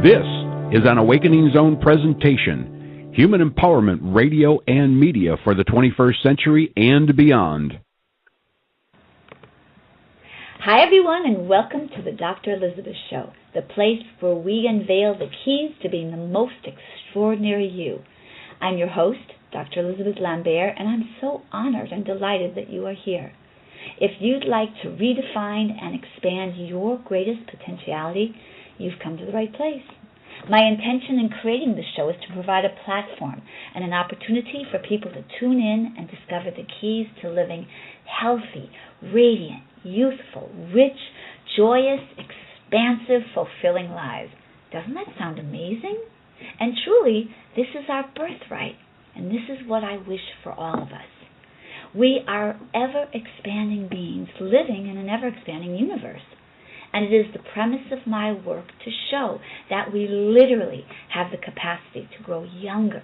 This is an Awakening Zone presentation, Human Empowerment Radio and Media for the 21st Century and Beyond. Hi everyone, and welcome to the Dr. Elizabeth Show, the place where we unveil the keys to being the most extraordinary you. I'm your host, Dr. Elizabeth Lambaer, and I'm so honored and delighted that you are here. If you'd like to redefine and expand your greatest potentiality, you've come to the right place. My intention in creating this show is to provide a platform and an opportunity for people to tune in and discover the keys to living healthy, radiant, youthful, rich, joyous, expansive, fulfilling lives. Doesn't that sound amazing? And truly, this is our birthright, and this is what I wish for all of us. We are ever-expanding beings living in an ever-expanding universe. And it is the premise of my work to show that we literally have the capacity to grow younger,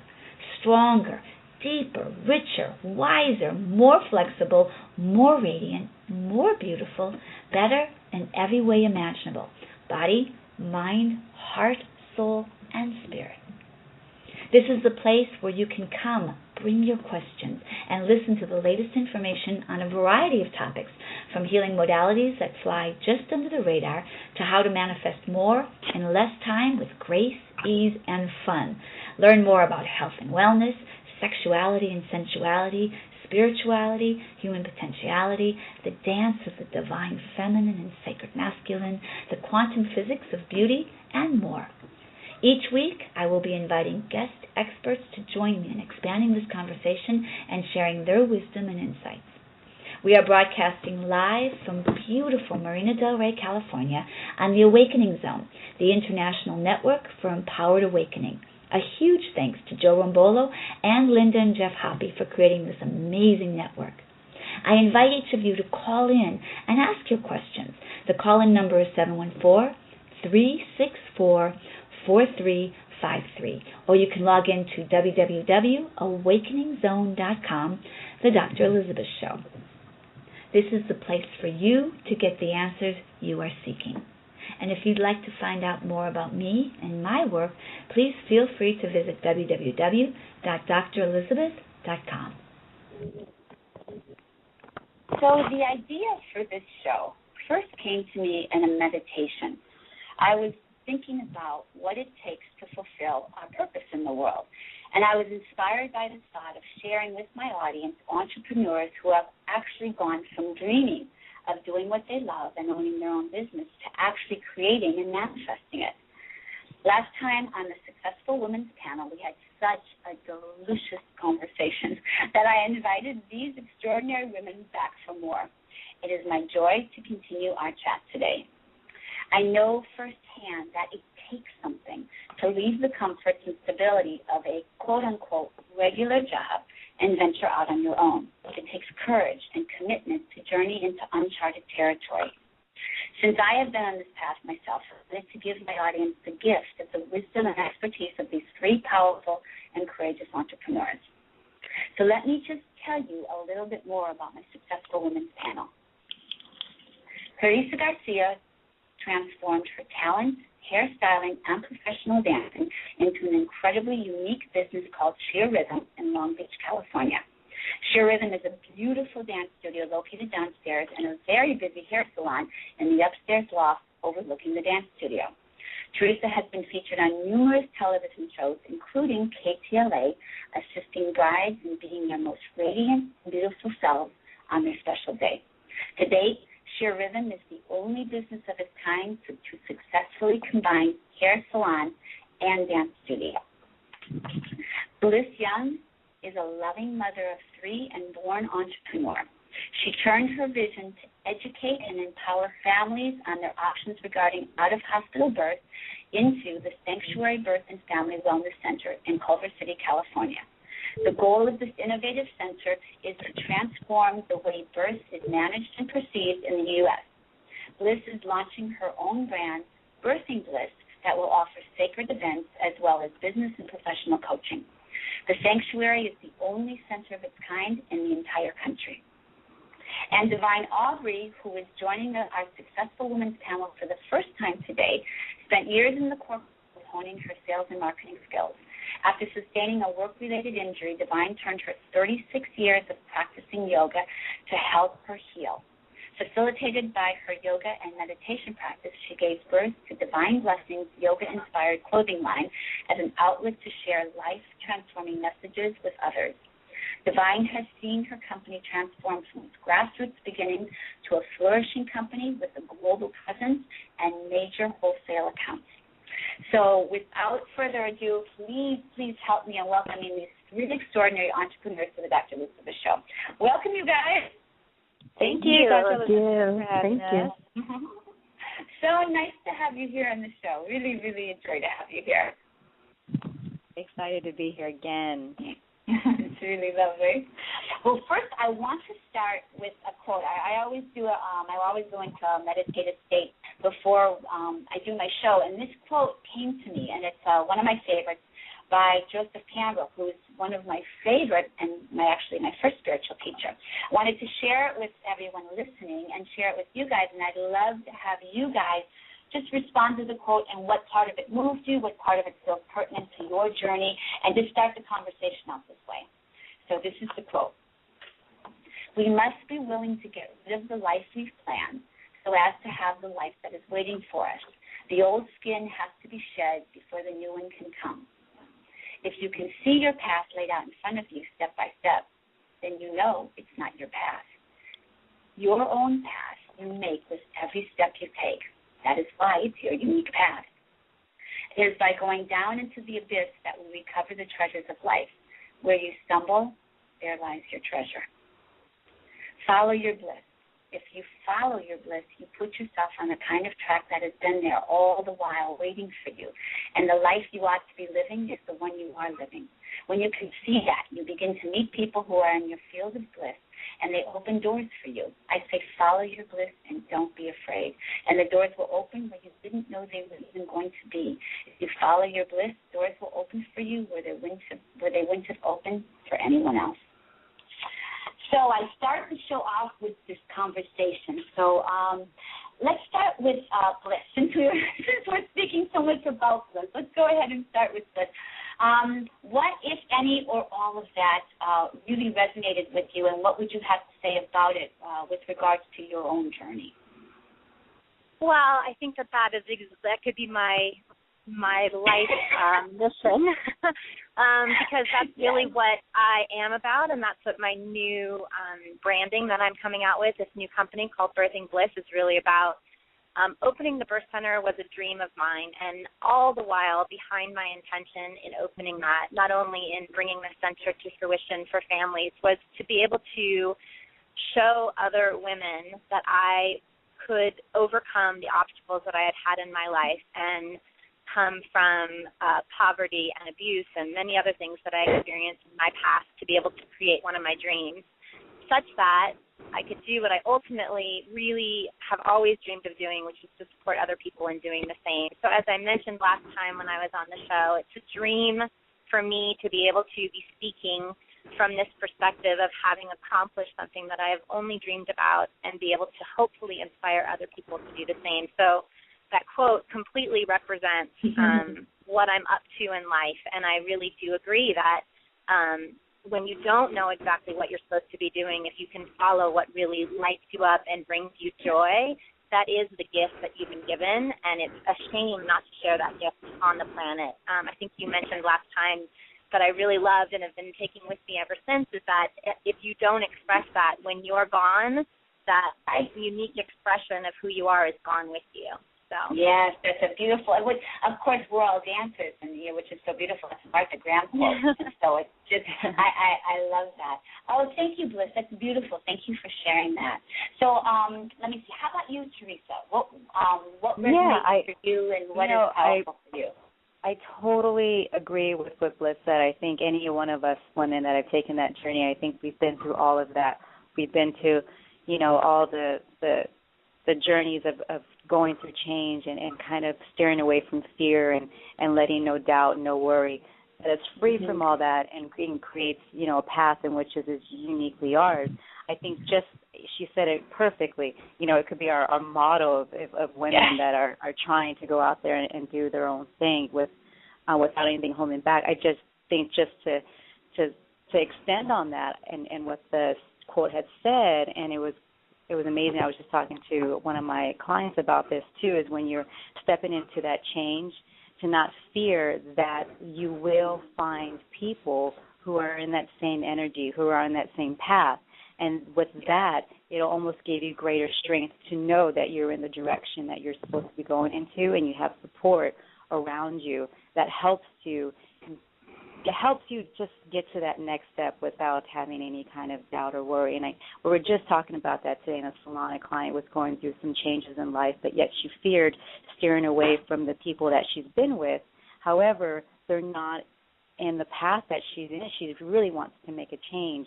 stronger, deeper, richer, wiser, more flexible, more radiant, more beautiful, better in every way imaginable: body, mind, heart, soul, and spirit. This is the place where you can come, bring your questions, and listen to the latest information on a variety of topics, from healing modalities that fly just under the radar to how to manifest more in less time with grace, ease, and fun. Learn more about health and wellness, sexuality and sensuality, spirituality, human potentiality, the dance of the divine feminine and sacred masculine, the quantum physics of beauty, and more. Each week, I will be inviting guest experts to join me in expanding this conversation and sharing their wisdom and insights. We are broadcasting live from beautiful Marina del Rey, California, on the Awakening Zone, the international network for empowered awakening. A huge thanks to Joe Rombolo and Linda and Jeff Hoppy for creating this amazing network. I invite each of you to call in and ask your questions. The call-in number is 714-364-4353, or you can log in to www.awakeningzone.com, the Dr. Elizabeth Show. This is the place for you to get the answers you are seeking. And if you'd like to find out more about me and my work, please feel free to visit www.drelizabeth.com. So the idea for this show first came to me in a meditation. I was thinking about what it takes to fulfill our purpose in the world. And I was inspired by the thought of sharing with my audience entrepreneurs who have actually gone from dreaming of doing what they love and owning their own business to actually creating and manifesting it. Last time on the Successful Women's panel, we had such a delicious conversation that I invited these extraordinary women back for more. It is my joy to continue our chat today. I know firsthand that it takes something to leave the comforts and stability of a quote-unquote regular job and venture out on your own. It takes courage and commitment to journey into uncharted territory. Since I have been on this path myself, I wanted to give my audience the gift of the wisdom and expertise of these three powerful and courageous entrepreneurs. So let me just tell you a little bit more about my Successful Women's panel. THERESA GARCIA transformed her talent, hairstyling, and professional dancing into an incredibly unique business called Sheer Rhythm in Long Beach, California. Sheer Rhythm is a beautiful dance studio located downstairs and a very busy hair salon in the upstairs loft overlooking the dance studio. THERESA has been featured on numerous television shows, including KTLA, assisting brides in being their most radiant, beautiful selves on their special day. To date, Sheer Rhythm is the only business of its kind to successfully combine hair salon and dance studio. Bliss Young is a loving mother of three and born entrepreneur. She turned her vision to educate and empower families on their options regarding out-of-hospital birth into the Sanctuary Birth and Family Wellness Center in Culver City, California. The goal of this innovative center is to transform the way birth is managed and perceived in the U.S. Bliss is launching her own brand, Birthing Bliss, that will offer sacred events as well as business and professional coaching. The sanctuary is the only center of its kind in the entire country. And Divine AUBRY, who is joining our Successful Women's panel for the first time today, spent years in the corporate honing her sales and marketing skills. After sustaining a work-related injury, Divine turned her 36 years of practicing yoga to help her heal. Facilitated by her yoga and meditation practice, she gave birth to Divine Blessings yoga-inspired clothing line as an outlet to share life-transforming messages with others. Divine has seen her company transform from its grassroots beginnings to a flourishing company with a global presence and major wholesale accounts. So without further ado, please help me in welcoming these really extraordinary entrepreneurs to the Dr. Elizabeth Show. Welcome, you guys. Thank you, Dr. Elizabeth. Thank you. So nice to have you here on the show. Really, really enjoy to have you here. Excited to be here again. It's really lovely. Well, first, I want to start with a quote. I always do. I always go into a meditative state before I do my show, and this quote came to me, and it's one of my favorites by Joseph Campbell, who is one of my favorite and my first spiritual teacher. I wanted to share it with everyone listening and share it with you guys, and I'd love to have you guys just respond to the quote and what part of it moved you, what part of it feels pertinent to your journey, and just start the conversation out this way. So this is the quote. We must be willing to get rid of the life we've planned so as to have the life that is waiting for us. The old skin has to be shed before the new one can come. If you can see your path laid out in front of you step by step, then you know it's not your path. Your own path you make with every step you take. That is why it's your unique path. It is by going down into the abyss that we recover the treasures of life. Where you stumble, there lies your treasure. Follow your bliss. If you follow your bliss, you put yourself on the kind of track that has been there all the while waiting for you. And the life you ought to be living is the one you are living. When you can see that, you begin to meet people who are in your field of bliss, and they open doors for you. I say follow your bliss and don't be afraid. And the doors will open where you didn't know they were even going to be. If you follow your bliss, doors will open for you where they wouldn't have opened for anyone else. So I start the show off with this conversation. So let's start with bliss. Since we're speaking so much about bliss, let's go ahead and start with bliss. What, if any, or all of that really resonated with you, and what would you have to say about it with regards to your own journey? Well, I think that could be my life mission, because that's really what I am about, and that's what my new branding that I'm coming out with, this new company called Birthing Bliss, is really about. Opening the birth center was a dream of mine, and all the while behind my intention in opening that, not only in bringing the center to fruition for families, was to be able to show other women that I could overcome the obstacles that I had had in my life and come from poverty and abuse and many other things that I experienced in my past to be able to create one of my dreams, such that I could do what I ultimately really have always dreamed of doing, which is to support other people in doing the same. So as I mentioned last time when I was on the show, it's a dream for me to be able to be speaking from this perspective of having accomplished something that I have only dreamed about and be able to hopefully inspire other people to do the same. So that quote completely represents what I'm up to in life, and I really do agree that when you don't know exactly what you're supposed to be doing, if you can follow what really lights you up and brings you joy, that is the gift that you've been given, and it's a shame not to share that gift on the planet. I think you mentioned last time that I really loved and have been taking with me ever since is that if you don't express that when you're gone, that unique expression of who you are is gone with you. So. Yes, that's a beautiful. Of course, we're all dancers, and which is so beautiful. It's Martha Graham quote. So it's just, I love that. Oh, thank you, Bliss. That's beautiful. Thank you for sharing that. So let me see. How about you, Theresa? What resonates for you, and what is powerful for you? I totally agree with what Bliss said. I think any one of us women that have taken that journey, I think we've been through all of that. We've been to, all the journeys of going through change and kind of steering away from fear and letting no doubt, no worry. That it's free from all that and creates, a path in which is uniquely ours. I think she said it perfectly. It could be our motto of women that are trying to go out there and do their own thing with without anything holding back. I just think just to extend on that and what the quote had said, and it was amazing. I was just talking to one of my clients about this too, is when you're stepping into that change, to not fear that you will find people who are in that same energy, who are on that same path. And with that, it'll almost give you greater strength to know that you're in the direction that you're supposed to be going into, and you have support around you that helps you just get to that next step without having any kind of doubt or worry. And we were just talking about that today in a salon. A client was going through some changes in life, but yet she feared steering away from the people that she's been with. However, they're not in the path that she's in. She really wants to make a change.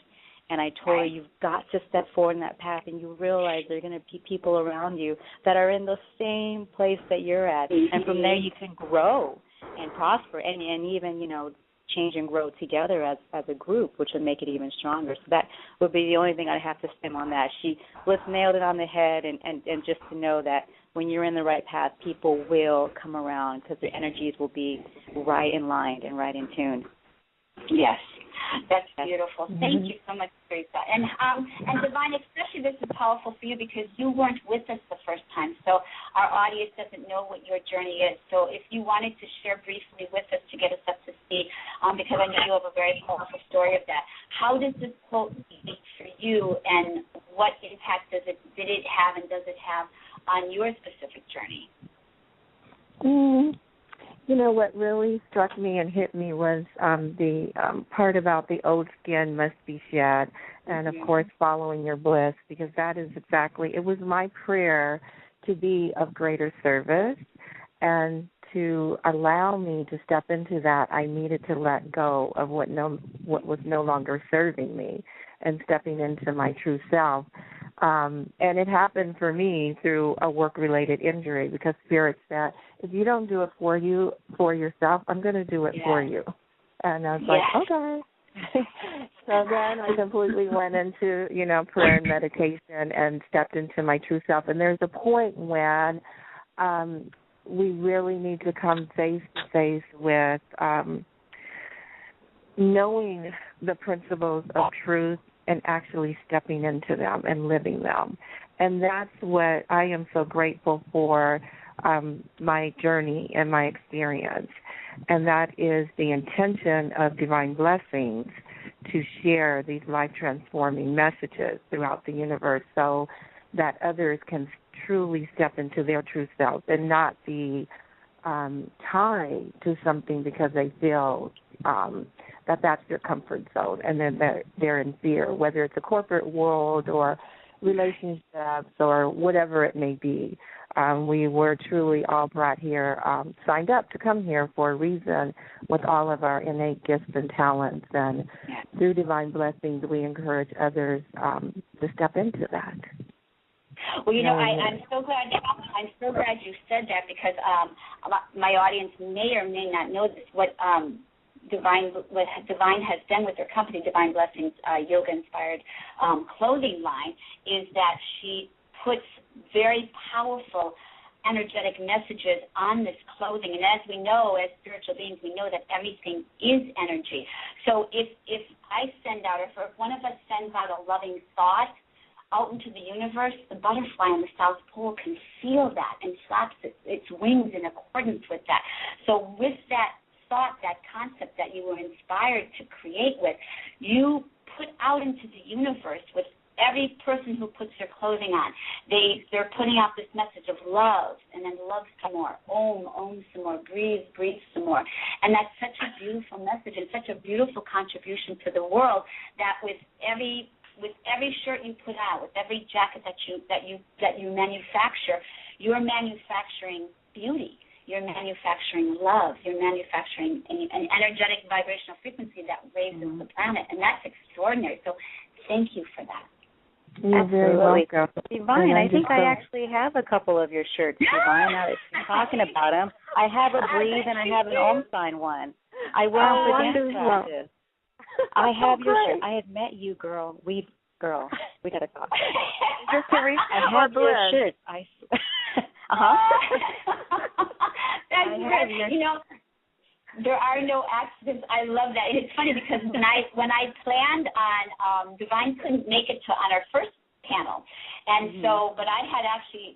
And I told her, you've got to step forward in that path, and you realize there are going to be people around you that are in the same place that you're at. And from there you can grow and prosper and even, change and grow together as a group, which would make it even stronger. So that would be the only thing I'd have to stem on that. She nailed it on the head, and just to know that when you're in the right path, people will come around because their energies will be right in line and right in tune. Yes. That's beautiful. Thank you so much, THERESA. And Divine, especially this is powerful for you because you weren't with us the first time, so our audience doesn't know what your journey is. So if you wanted to share briefly with us to get us up to speed, because I know you have a very powerful story of that, how does this quote speak for you, and what impact did it have and does it have on your specific journey? What really struck me and hit me was the part about the old skin must be shed, and, of course, following your bliss, because that is exactly, it was my prayer to be of greater service, and to allow me to step into that, I needed to let go of what was no longer serving me and stepping into my true self. And it happened for me through a work-related injury, because Spirit said, if you don't do it for yourself, I'm going to do it for you. And I was like, okay. So then I completely went into, prayer and meditation and stepped into my true self. And there's a point when we really need to come face to face with knowing the principles of truth and actually stepping into them and living them. And that's what I am so grateful for, my journey and my experience. And that is the intention of Divine Blessings to share these life-transforming messages throughout the universe so that others can truly step into their true self and not be tied to something because they feel that that's their comfort zone, and then they're in fear, whether it's a corporate world or relationships or whatever it may be. We were truly all brought here, signed up to come here for a reason with all of our innate gifts and talents, and through Divine Blessings, we encourage others to step into that. Well, I'm so glad you said that, because my audience may or may not know this. What Divine has done with her company, Divine Blessings yoga-inspired clothing line, is that she puts very powerful energetic messages on this clothing. And as we know, as spiritual beings, we know that everything is energy. So if I send out, or if one of us sends out a loving thought out into the universe, the butterfly on the South Pole can feel that and flaps its wings in accordance with that. So with that thought, that concept that you were inspired to create with, you put out into the universe with every person who puts their clothing on. They're putting out this message of love, and then love some more, om some more, breathe some more. And that's such a beautiful message and such a beautiful contribution to the world, that with every shirt you put out, with every jacket that you manufacture, you're manufacturing beauty. You're manufacturing love. You're manufacturing an energetic vibrational frequency that raises the planet, and that's extraordinary. So thank you for that. You're very welcome. Divine, I think I actually have a couple of your shirts, Divine. Now that you're talking about them, I have a Breathe and I have an Om Sign one. I wear them for dance practice. I have your shirt. I have met you, girl. We got to talk. Just THERESA. I have your shirts. That's great. There are no accidents. I love that. And it's funny because when I planned on, Divine couldn't make it on our first panel. And but I had actually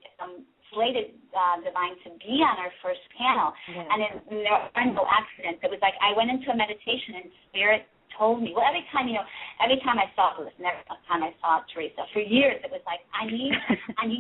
slated Divine to be on our first panel. Yeah. And there are no accidents. It was like I went into a meditation and Spirit told me, well, every time I saw Bliss and every time I saw THERESA, for years it was like, I need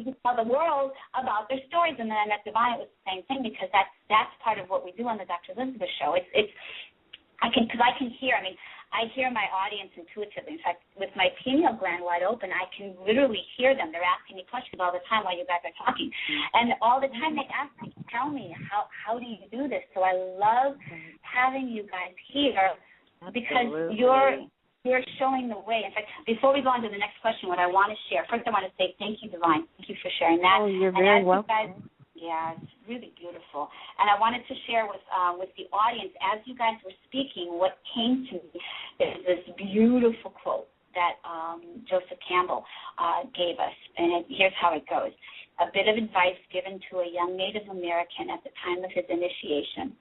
to tell the world about their stories. And then I met Divine, it was the same thing, because that's part of what we do on the Dr. Elizabeth Show. I can hear, I hear my audience intuitively. In fact, with my pineal gland wide open, I can literally hear them. They're asking me questions all the time while you guys are talking. And all the time they ask me, tell me, how do you do this? So I love having you guys here, because you're showing the way. In fact, before we go on to the next question, what I want to share, first I want to say thank you, Divine. Thank you for sharing that. Oh, you're very welcome. Yeah, it's really beautiful. And I wanted to share with the audience, as you guys were speaking, what came to me is this beautiful quote that Joseph Campbell gave us. And here's how it goes. A bit of advice given to a young Native American at the time of his initiation.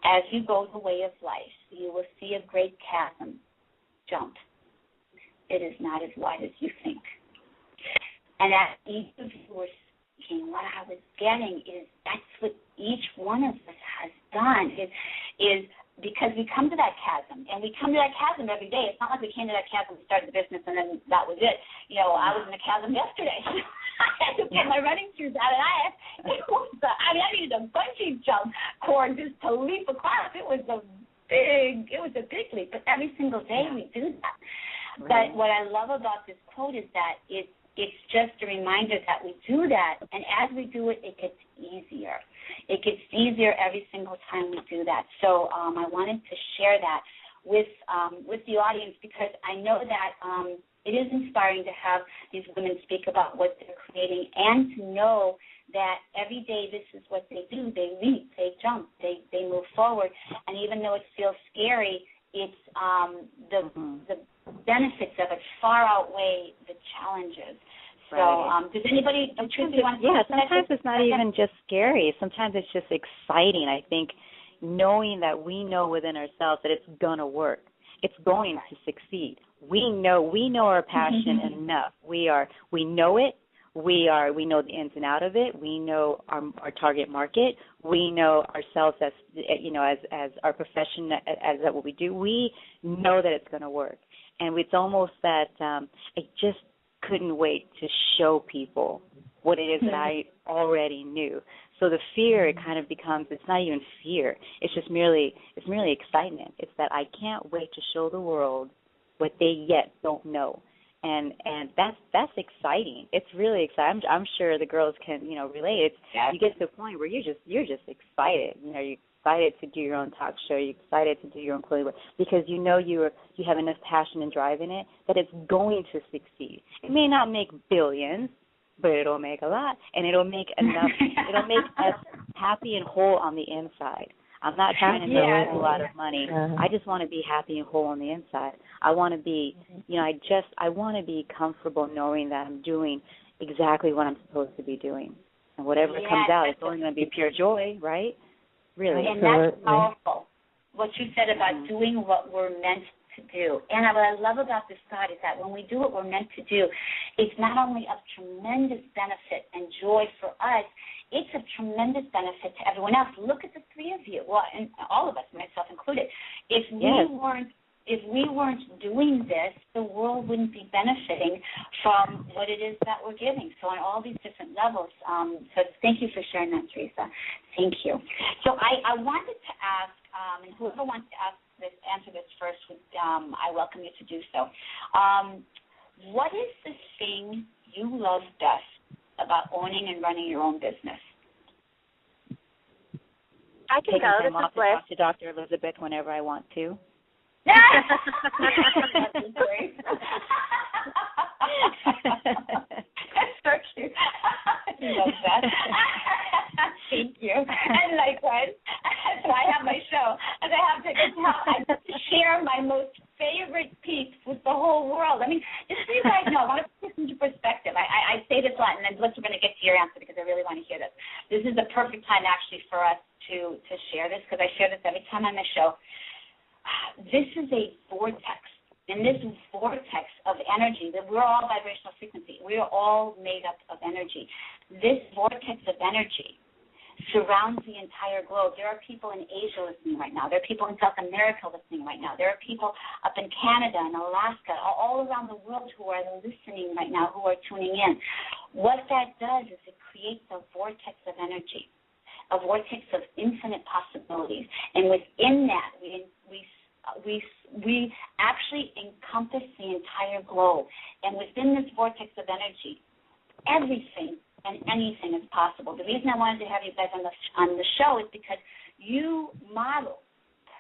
As you go the way of life, you will see a great chasm. Jump. It is not as wide as you think. And as each of you were speaking, what I was getting is that's what each one of us has done, is because we come to that chasm, and we come to that chasm every day. It's not like we came to that chasm, we started the business, and then that was it. I was in the chasm yesterday. I had to put my running shoes out, and I needed a bungee jump cord just to leap across. It was a big leap, but every single day we do that. Right. But what I love about this quote is that it's just a reminder that we do that, and as we do it, it gets easier. It gets easier every single time we do that. So I wanted to share that with the audience, because I know that it is inspiring to have these women speak about what they're creating, and to know that every day this is what they do. They leap, they jump, they move forward, and even though it feels scary, it's the benefits of it far outweigh the challenges. So does anybody, Tracy, want to sometimes it's not even just scary. Sometimes it's just exciting, I think, knowing that we know within ourselves that it's going to work. It's going to succeed. We know our passion enough. We know it. We know the ins and out of it. We know our target market. We know ourselves as our profession, as what we do. We know that it's going to work, and it's almost that I just couldn't wait to show people what it is that I already knew. So the fear, it kind of becomes, it's not even fear. It's just merely excitement. It's that I can't wait to show the world what they yet don't know. And that's exciting. It's really exciting. I'm sure the girls can, relate. You get to a point where you're just excited. You're excited to do your own talk show. You're excited to do your own clothing, because you have enough passion and drive in it that it's going to succeed. It may not make billions, but it'll make a lot, and it'll make enough. It'll make us happy and whole on the inside. I'm not trying to make a lot of money. I just want to be happy and whole on the inside. I want to be, I want to be comfortable knowing that I'm doing exactly what I'm supposed to be doing. And whatever comes out, it's only going to be pure joy, right? Really. And that's powerful. What you said about doing what we're meant to do. And what I love about this thought is that when we do what we're meant to do, it's not only of tremendous benefit and joy for us, it's a tremendous benefit to everyone else. Look at the three of you, well, and all of us, myself included. If we weren't doing this, the world wouldn't be benefiting from what it is that we're giving. So on all these different levels. So thank you for sharing that, THERESA. Thank you. So I wanted to ask, and whoever wants to answer this first, I welcome you to do so. What is the thing you love best about owning and running your own business? I can go. This is Bliss. Talk to Dr. Elizabeth whenever I want to. That's great. That's so cute. I love that. Thank you. And likewise, so I have my show, and I have to share my most favorite piece with the whole world. I mean, just so you guys know, I want to put this into perspective. I say this a lot, and then we're going to get to your answer because I really want to hear this. This is the perfect time, actually, for us to share this because I share this every time on the show. This is a vortex. In this vortex of energy, that we're all vibrational frequency. We are all made up of energy. This vortex of energy surrounds the entire globe. There are people in Asia listening right now. There are people in South America listening right now. There are people up in Canada and Alaska, all around the world who are listening right now, who are tuning in. What that does is it creates a vortex of energy, a vortex of infinite possibilities. And within that, we actually encompass the entire globe. And within this vortex of energy, everything and anything is possible. The reason I wanted to have you guys on the show is because you model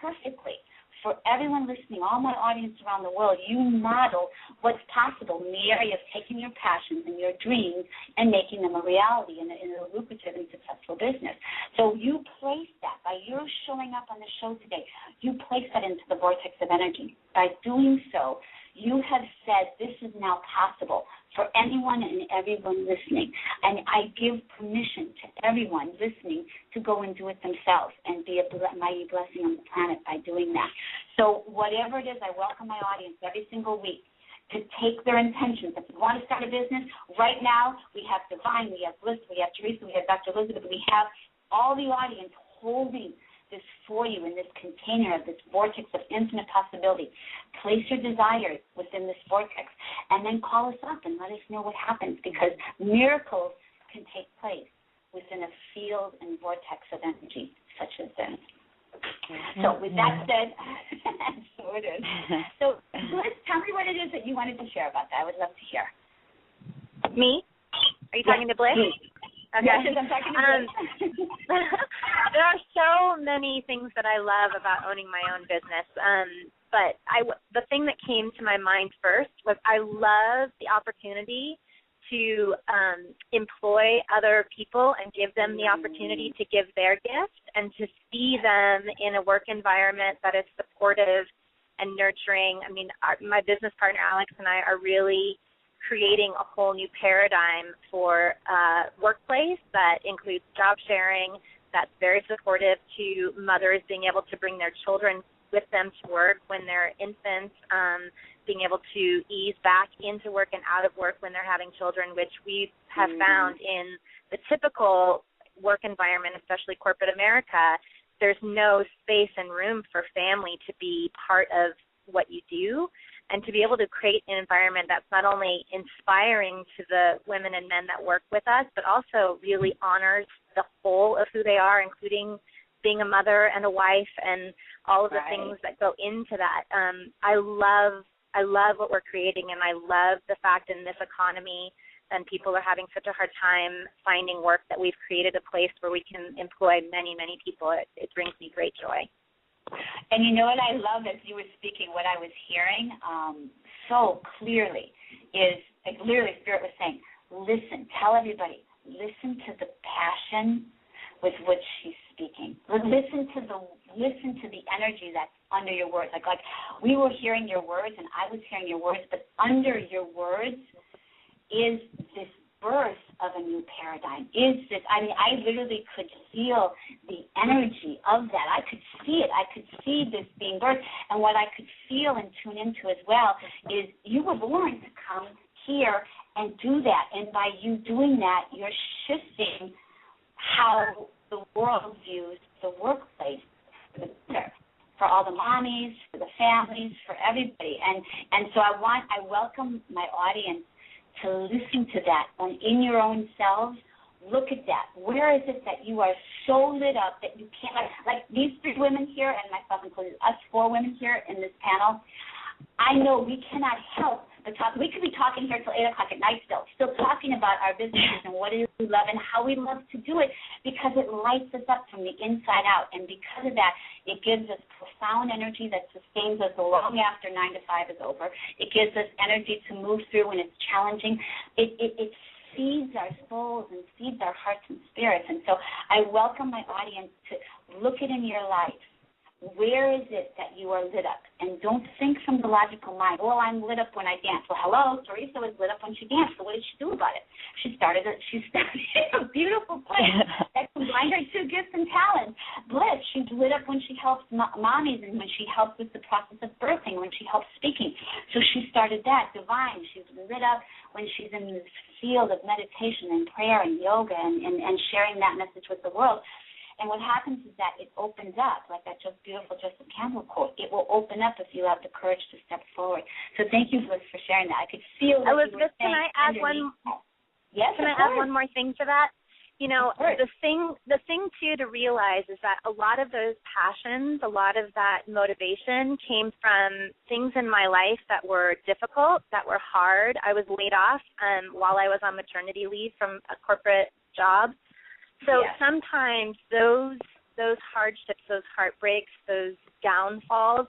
perfectly for everyone listening, all my audience around the world. You model what's possible in the area of taking your passions and your dreams and making them a reality in a lucrative and successful business. So you place that, by your showing up on the show today, you place that into the vortex of energy. By doing so, you have said this is now possible for anyone and everyone listening. And I give permission to everyone listening to go and do it themselves and be a mighty blessing on the planet by doing that. So whatever it is, I welcome my audience every single week to take their intentions. If you want to start a business, right now we have Divine, we have Bliss, we have THERESA, we have Dr. Elizabeth, we have all the audience holding this for you in this container of this vortex of infinite possibility. Place your desires within this vortex and then call us up and let us know what happens, because miracles can take place within a field and vortex of energy such as this. So with that said, so it is. So Bliss, tell me what it is that you wanted to share about that. I would love to hear. Me? Are you talking to Bliss? Okay. Yes, I'm talking to Bliss. There are so many things that I love about owning my own business, but the thing that came to my mind first was I love the opportunity to employ other people and give them the opportunity to give their gift and to see them in a work environment that is supportive and nurturing. I mean, my business partner, Alex, and I are really creating a whole new paradigm for workplace that includes job sharing, that's very supportive to mothers being able to bring their children with them to work when they're infants, being able to ease back into work and out of work when they're having children, which we have found in the typical work environment, especially corporate America. There's no space and room for family to be part of what you do, and to be able to create an environment that's not only inspiring to the women and men that work with us, but also really honors the whole of who they are, including being a mother and a wife and all of the things that go into that. I love what we're creating, and I love the fact in this economy and people are having such a hard time finding work that we've created a place where we can employ many, many people. It brings me great joy. And you know what I love as you were speaking, what I was hearing so clearly is, like, literally Spirit was saying, listen, tell everybody, listen to the passion with which she's speaking. Listen to the energy that's under your words. Like we were hearing your words and I was hearing your words, but under your words is this birth of a new paradigm. I literally could feel the energy of that. I could see it. I could see this being birthed. And what I could feel and tune into as well is you were born to come here and do that. And by you doing that, you're shifting how the world views the workplace for all the mommies, for the families, for everybody. And so I welcome my audience to listen to that. And in your own selves, look at that. Where is it that you are so lit up that you can't, like these three women here, and myself included, us four women here in this panel, I know we cannot help but talk. We could be talking here till 8 o'clock at night still talking about our businesses and what it is we love and how we love to do it, because it lights us up from the inside out. And because of that, it gives us profound energy that sustains us long after 9 to 5 is over. It gives us energy to move through when it's challenging. It feeds our souls and feeds our hearts and spirits. And so I welcome my audience to look at in your life, where is it that you are lit up? And don't think from the logical mind, well, I'm lit up when I dance. Well, hello, THERESA was lit up when she danced. So what did she do about it? She started a beautiful place that combined her two gifts and talents. She's lit up when she helps mommies and when she helps with the process of birthing, when she helps speaking. So she started that. Divine, she's lit up when she's in this field of meditation and prayer and yoga and sharing that message with the world. And what happens is that it opens up, like that just beautiful Joseph Campbell quote. It will open up if you have the courage to step forward. So thank you, Bliss, for sharing that. I could feel that. Elizabeth, can I add one? Yes, can I add one more thing to that? You know, the thing too to realize is that a lot of those passions, a lot of that motivation came from things in my life that were difficult, that were hard. I was laid off while I was on maternity leave from a corporate job. So sometimes those hardships, those heartbreaks, those downfalls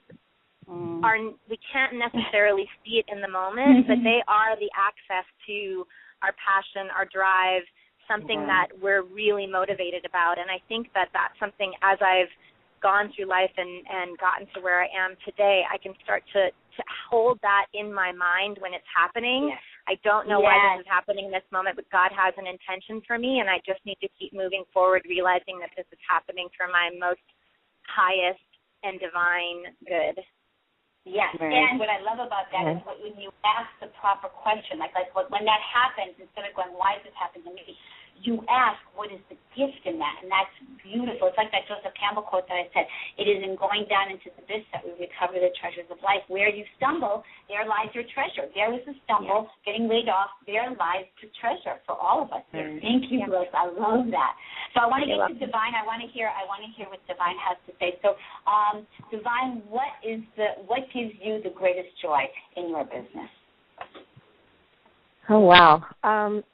we can't necessarily see it in the moment, but they are the access to our passion, our drive, something that we're really motivated about. And I think that that's something, as I've gone through life and gotten to where I am today, I can start to hold that in my mind when it's happening. I don't know why this is happening in this moment, but God has an intention for me, and I just need to keep moving forward, realizing that this is happening for my most highest and divine good. Yes, and what I love about that is when you ask the proper question, like when that happens, instead of going, why is this happening to me, you ask, what is the gift in that? And that's beautiful. It's like that Joseph Campbell quote that I said, it is in going down into the abyss that we recover the treasures of life. Where you stumble, there lies your treasure. There is a stumble, getting laid off, there lies the treasure for all of us. Thank you, Bliss. I love that. So I want to get to Divine. I want to hear what Divine has to say. So, Divine, what gives you the greatest joy in your business? Oh, wow.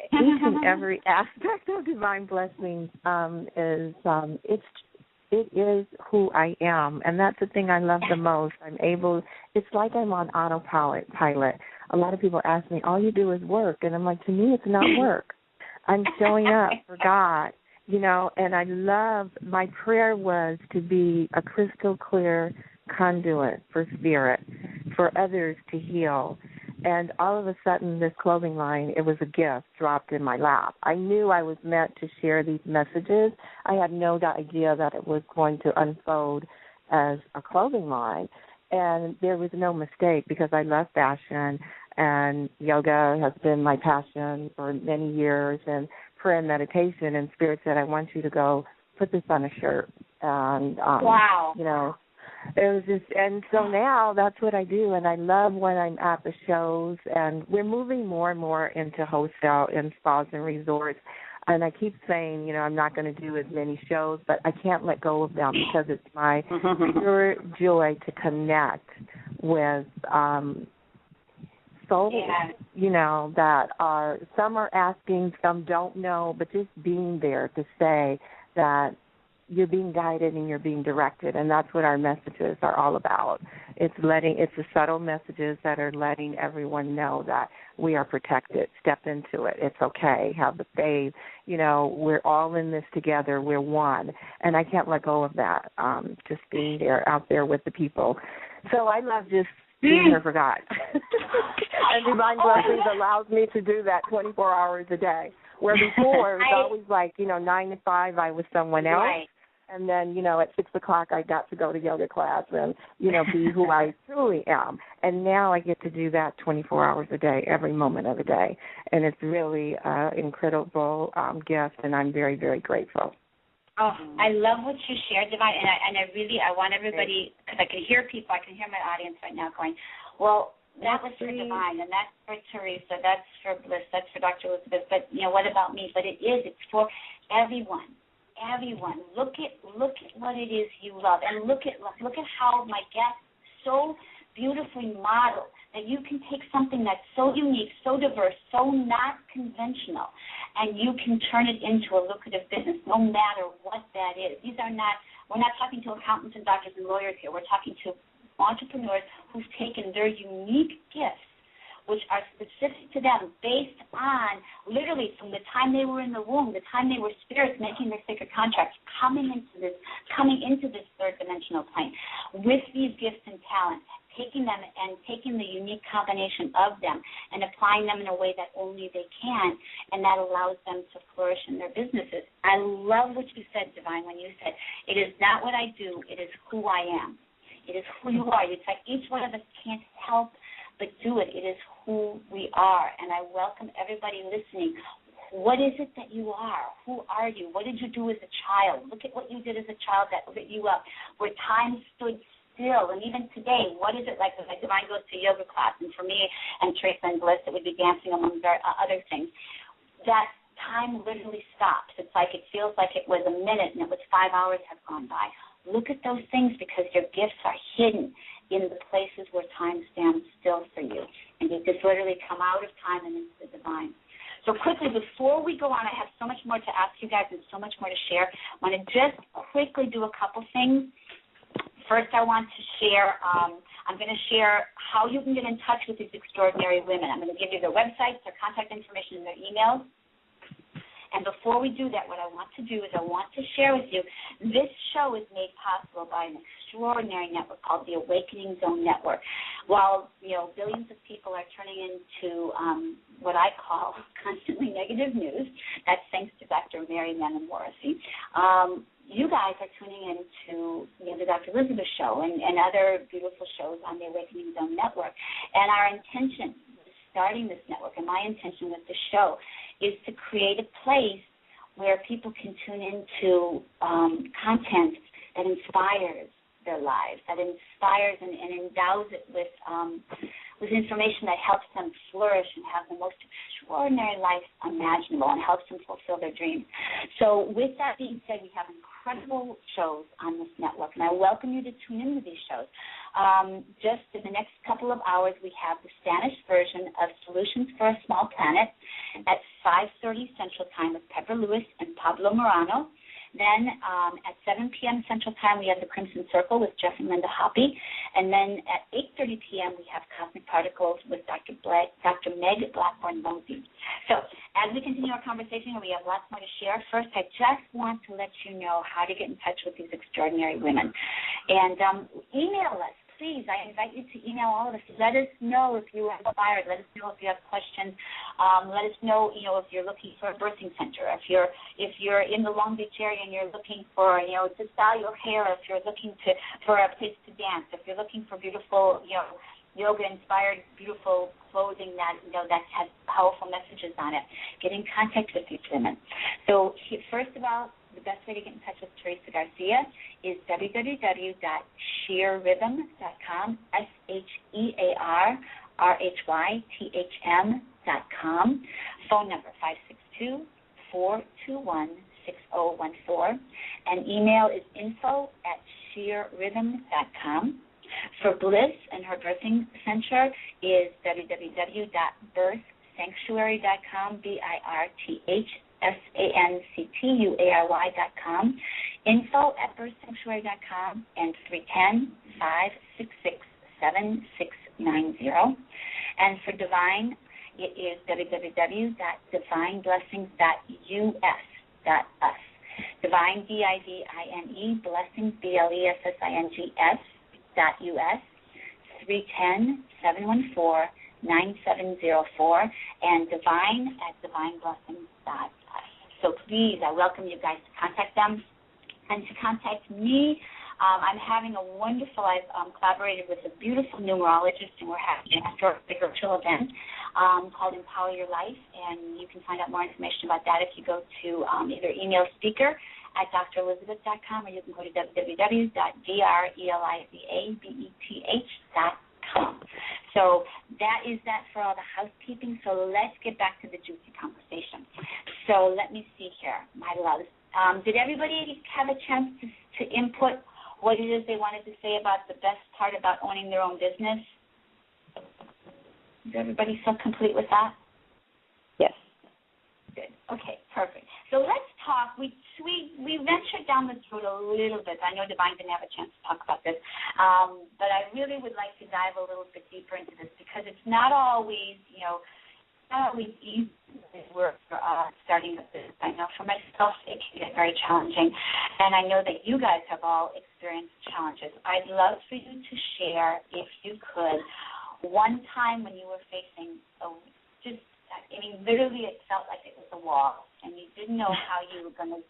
Each and every aspect of Divine Blessings it is who I am, and that's the thing I love the most. It's like I'm on autopilot. A lot of people ask me, all you do is work, and I'm like, to me, it's not work. I'm showing up for God, and I love, my prayer was to be a crystal clear conduit for spirit, for others to heal. And all of a sudden, this clothing line, it was a gift dropped in my lap. I knew I was meant to share these messages. I had no idea that it was going to unfold as a clothing line. And there was no mistake because I love fashion, and yoga has been my passion for many years, and prayer and meditation. And Spirit said, I want you to go put this on a shirt. And, it was just, and so now that's what I do, and I love when I'm at the shows, and we're moving more and more into wholesale in spas and resorts, and I keep saying, I'm not going to do as many shows, but I can't let go of them because it's my pure joy to connect with souls, that are, some are asking, some don't know, but just being there to say that you're being guided and you're being directed, and that's what our messages are all about. It's the subtle messages that are letting everyone know that we are protected. Step into it. It's okay. Have the faith. We're all in this together. We're one, and I can't let go of that. Just being there, out there with the people. So I love just being here for God. And Divine Blessings allows me to do that 24 hours a day. Where before it was always like 9 to 5, I was someone else. Right. And then, at 6 o'clock, I got to go to yoga class and, be who I truly am. And now I get to do that 24 hours a day, every moment of the day. And it's really an incredible gift, and I'm very, very grateful. Oh, I love what you shared, Divine. And I want everybody, because I can hear people, I can hear my audience right now going, well, that was for Divine, and that's for THERESA, that's for Bliss, that's for Dr. Elizabeth, but, what about me? But it's for everyone. Everyone, look at what it is you love, and look at how my guests so beautifully model that you can take something that's so unique, so diverse, so not conventional, and you can turn it into a lucrative business, no matter what that is. We're not talking to accountants and doctors and lawyers here. We're talking to entrepreneurs who've taken their unique gifts, which are specific to them, based on literally from the time they were in the womb, the time they were spirits making their sacred contracts, coming into this third dimensional plane with these gifts and talents, taking them and taking the unique combination of them and applying them in a way that only they can, and that allows them to flourish in their businesses. I love what you said, Divine, when you said, it is not what I do, it is who I am. It is who you are. It's like each one of us can't help but do it. It is who we are, and I welcome everybody listening. What is it that you are? Who are you? What did you do as a child? Look at what you did as a child that lit you up, where time stood still. And even today, what is it like? Like Divine goes to yoga class, and for me and THERESA and Bliss, it would be dancing among other things. That time literally stops. It's like it feels like it was a minute and it was 5 hours have gone by. Look at those things, because your gifts are hidden in the places where time stands still for you. And you just literally come out of time and into the divine. So quickly, before we go on, I have so much more to ask you guys and so much more to share. I want to just quickly do a couple things. First, I want to share, I'm going to share how you can get in touch with these extraordinary women. I'm going to give you their websites, their contact information, and their emails. And before we do that, what I want to do is I want to share with you, this show is made possible by an extraordinary network called the Awakening Zone Network. While, billions of people are turning into what I call constantly negative news, that's thanks to Dr. Mary Manon Morrissey, you guys are tuning in to the Dr. Elizabeth Show and other beautiful shows on the Awakening Zone Network. And our intention, starting this network, and my intention with the show, is to create a place where people can tune into content that inspires their lives, that inspires and endows it with information that helps them flourish and have the most extraordinary life imaginable and helps them fulfill their dreams. So with that being said, we have incredible shows on this network, and I welcome you to tune into these shows. Just in the next couple of hours, we have the Spanish version of Solutions for a Small Planet at 5:30 Central Time with Pepper Lewis and Pablo Morano. Then at 7 p.m. Central Time, we have the Crimson Circle with Jeff and Linda Hoppy. And then at 8:30 p.m., we have Cosmic Particles with Dr. Meg Blackburn-Mosey. So as we continue our conversation, we have lots more to share. First, I just want to let you know how to get in touch with these extraordinary women. And email us. Please, I invite you to email all of us. Let us know if you are inspired. Let us know if you have questions. Let us know, if you're looking for a birthing center. If you're in the Long Beach area and you're looking for, to style your hair. If you're looking for a place to dance. If you're looking for beautiful, yoga-inspired, beautiful clothing that has powerful messages on it, get in contact with these women. So first of all, the best way to get in touch with THERESA Garcia is www.sheerrhythm.com, SHEARRHYTHM.com. Phone number 562-421-6014. And email is info@sheerrhythm.com. For Bliss and her birthing center is www.birthsanctuary.com, BIRTHSANCTUARY.com, info@birthsanctuary.com, and 310-566-7690. And for Divine, it is www.divineblessings.us. Divine, DIVINE, blessings, BLESSINGS.us, 310-714-9704, and divine@divineblessings.us. So please, I welcome you guys to contact them and to contact me. I'm having a wonderful, I've collaborated with a beautiful numerologist, and we're having a virtual event called Empower Your Life, and you can find out more information about that if you go to either email speaker at drelizabeth.com, or you can go to www.drelizabeth.com. So that is that for all the housekeeping. So let's get back to the juicy conversation. So let me see here, my loves. Did everybody have a chance to input what it is they wanted to say about the best part about owning their own business? Is everybody so complete with that? Yes. Good. Okay, perfect. So let's talk. We ventured down this road a little bit. I know Divine didn't have a chance to talk about this, but I really would like to dive a little bit deeper into this, because it's not always, we're starting with this. I know for myself it can get very challenging, and I know that you guys have all experienced challenges. I'd love for you to share, if you could, one time when you were facing literally it felt like it was a wall, and you didn't know how you were going to,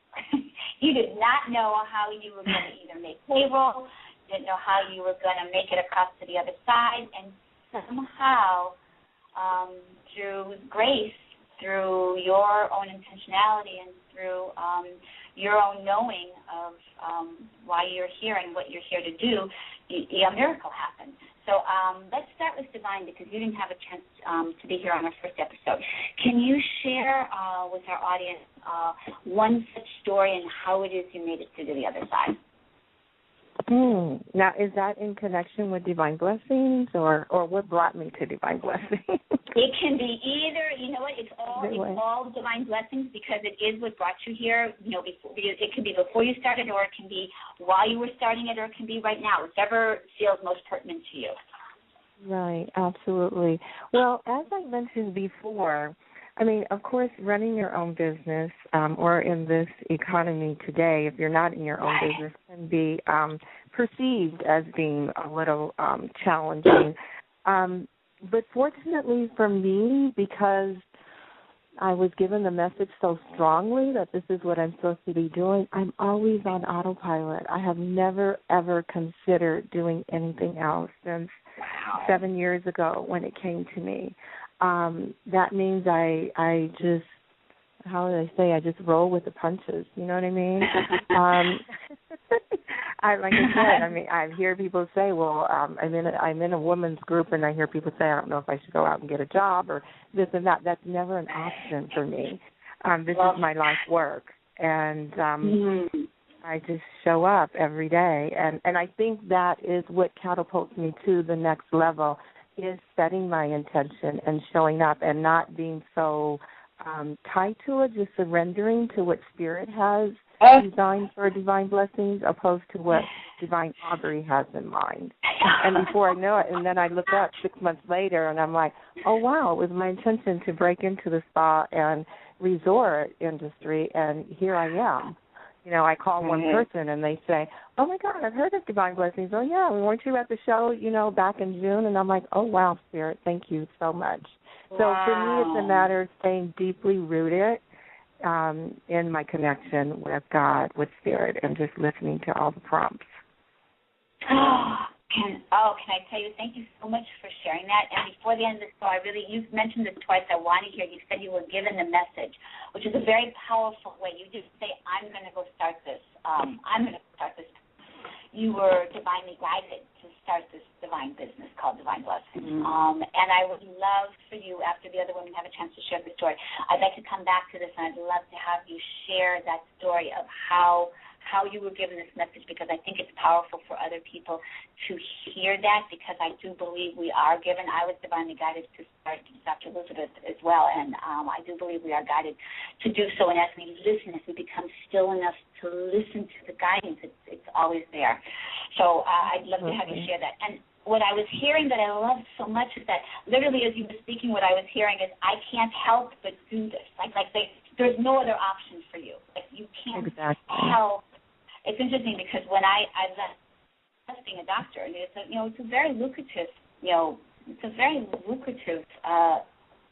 you did not know how you were going to either make payroll, didn't know how you were going to make it across to the other side, and somehow through grace, through your own intentionality, and through your own knowing of why you're here and what you're here to do, a miracle happened. So let's start with Divine, because you didn't have a chance to be here on our first episode. Can you share with our audience one such story and how it is you made it through to the other side? Now, is that in connection with Divine Blessings, or what brought me to Divine Blessings? It can be either. You know what? It's all Divine Blessings, because it is what brought you here. You know, it can be before you started, or it can be while you were starting it, or it can be right now. Whichever feels most pertinent to you. Right, absolutely. Well, as I mentioned before, I mean, of course, running your own business, or in this economy today, if you're not in your own business, can be perceived as being a little challenging. But fortunately for me, because I was given the message so strongly that this is what I'm supposed to be doing, I'm always on autopilot. I have never, ever considered doing anything else since 7 years ago when it came to me. That means I just, how do I say, I just roll with the punches, you know what I mean? Like I said, I mean, I hear people say, well, I'm in a women's group, and I hear people say, I don't know if I should go out and get a job or this and that. That's never an option for me. This is my life work, and I just show up every day, and I think that is what catapults me to the next level, is setting my intention and showing up and not being so tied to it, just surrendering to what Spirit has designed for Divine Blessings, opposed to what Divine AUBRY has in mind. And before I know it, and then I look up 6 months later, and I'm like, oh, wow, it was my intention to break into the spa and resort industry, and here I am. You know, I call one person, and they say, oh, my God, I've heard of Divine Blessings. Oh, yeah, weren't you at the show, you know, back in June? And I'm like, oh, wow, Spirit, thank you so much. Wow. So for me, it's a matter of staying deeply rooted in my connection with God, with Spirit, and just listening to all the prompts. Can I tell you, thank you so much for sharing that. And before the end of the show, you've mentioned this twice, I want to hear, you said you were given the message, which is a very powerful way. You just say, I'm going to go start this. You were divinely guided to start this divine business called Divine Blessings. And I would love for you, after the other women have a chance to share the story, I'd like to come back to this, and I'd love to have you share that story of how you were given this message, because I think it's powerful for other people to hear that, because I do believe we are given. I was divinely guided to start Dr. Elizabeth as well, and I do believe we are guided to do so. And as we listen, as we become still enough to listen to the guidance, it's always there. So I'd love to have you share that. And what I was hearing that I loved so much is that literally as you were speaking, what I was hearing is, I can't help but do this. There's no other option for you. Like, you can't help. It's interesting because when I left being a doctor, and it's a very lucrative,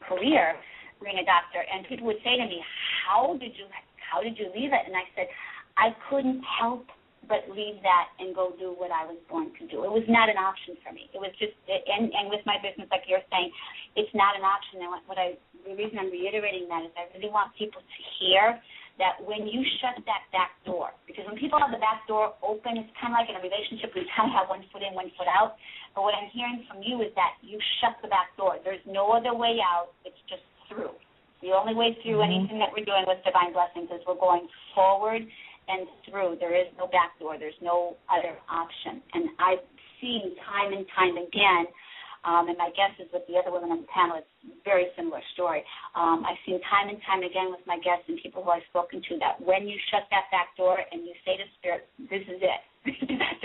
career being a doctor, and people would say to me, how did you leave it? And I said, I couldn't help but leave that and go do what I was born to do. It was not an option for me. It was just, and with my business, like you're saying, it's not an option. And the reason I'm reiterating that is I really want people to hear that when you shut that back door, because when people have the back door open, it's kind of like in a relationship where you kind of have one foot in, one foot out. But what I'm hearing from you is that you shut the back door. There's no other way out. It's just through. The only way through anything that we're doing with Divine Blessings is we're going forward and through. There is no back door. There's no other option. And I've seen time and time again, and my guess is with the other women on the panel, it's a very similar story. I've seen time and time again with my guests and people who I've spoken to that when you shut that back door and you say to Spirit, this is it.